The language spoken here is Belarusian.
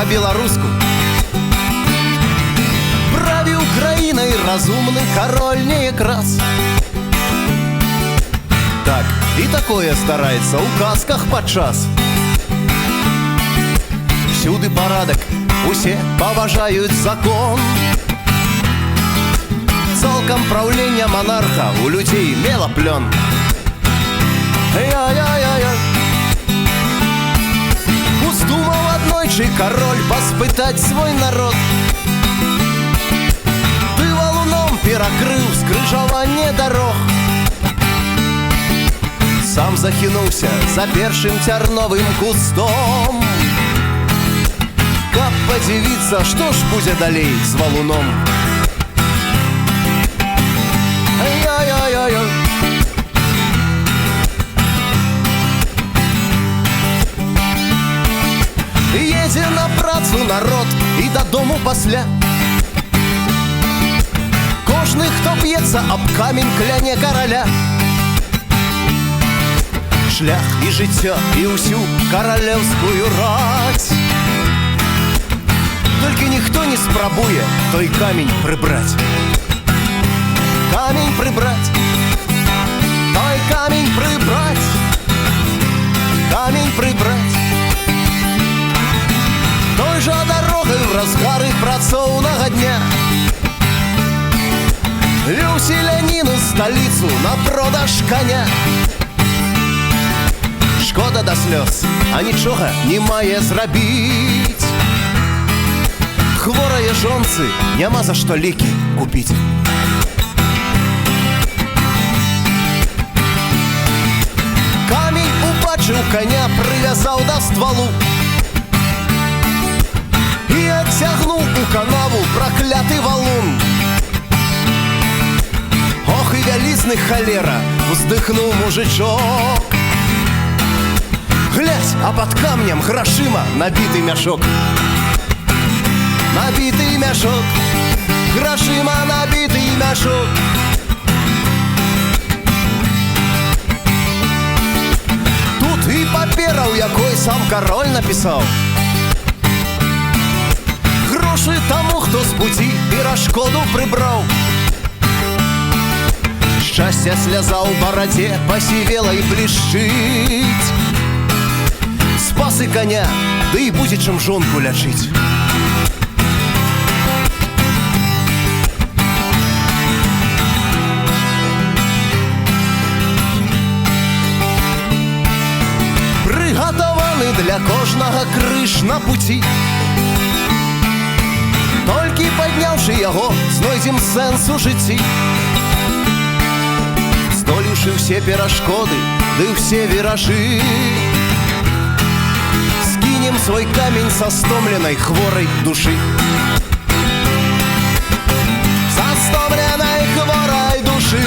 по-беларуску. Правіў краінай разумны кароль неякраз. Так, і такое здараецца ў казках падчас. Всюды парадак, усе паважаюць закон. Цалкам праўлення монарха у людзей мела плён. Я-я-я-я. Уздумаў аднойчы кароль паспытаць свой народ. Ды валуном перакрыў скрыжаванне дарог. Сам захінуўся за першым цярновым кустом, каб падзівіцца, што ж будзе далей з валуном. Я-я-я-я. Едзе на працу народ і дадому пасля. Кожны, хто б'ецца аб камень, кляне караля. Шлях і жыццё і ўсю каралеўскую раць. Толькі ніхто не спрабуе той камень прыбраць. Камень прыбраць, той камень прыбраць, камень прыбраць. Той жа дарогай ў разгары працоўнага дня вёў селяніну сталіцу на продаж каня. Шкода да слёз, а нічога не мае зрабіць. Хворае жонцы няма за што лекі купіць. Камень убачыў коня, прывязаў да ствалу і адцягнуў у канаву пракляты валун. Ох, і вялізны халера, уздыхнуў мужичок. Глядь, а под камнем грашыма набіты мяшок. Набіты мяшок, грашыма набіты мяшок. Тут і папера, у якой сам кароль напісаў. Грошы таму, хто з пуці перашкоду прыбраў. Шчасця сляза ў барадзе пасівела і блішчыць. Спасы коня, ды і будзе чым жонку лячыць. Прыгатаваны для кожнага крыж на пуці. Толькі падняўшы яго, знойдзем сэнс у жыцці. Здолеўшы ўсе перашкоды, ды ўсе віражы, скінем свой камень са стомленай хворай душы. Са стомленай хворай душы.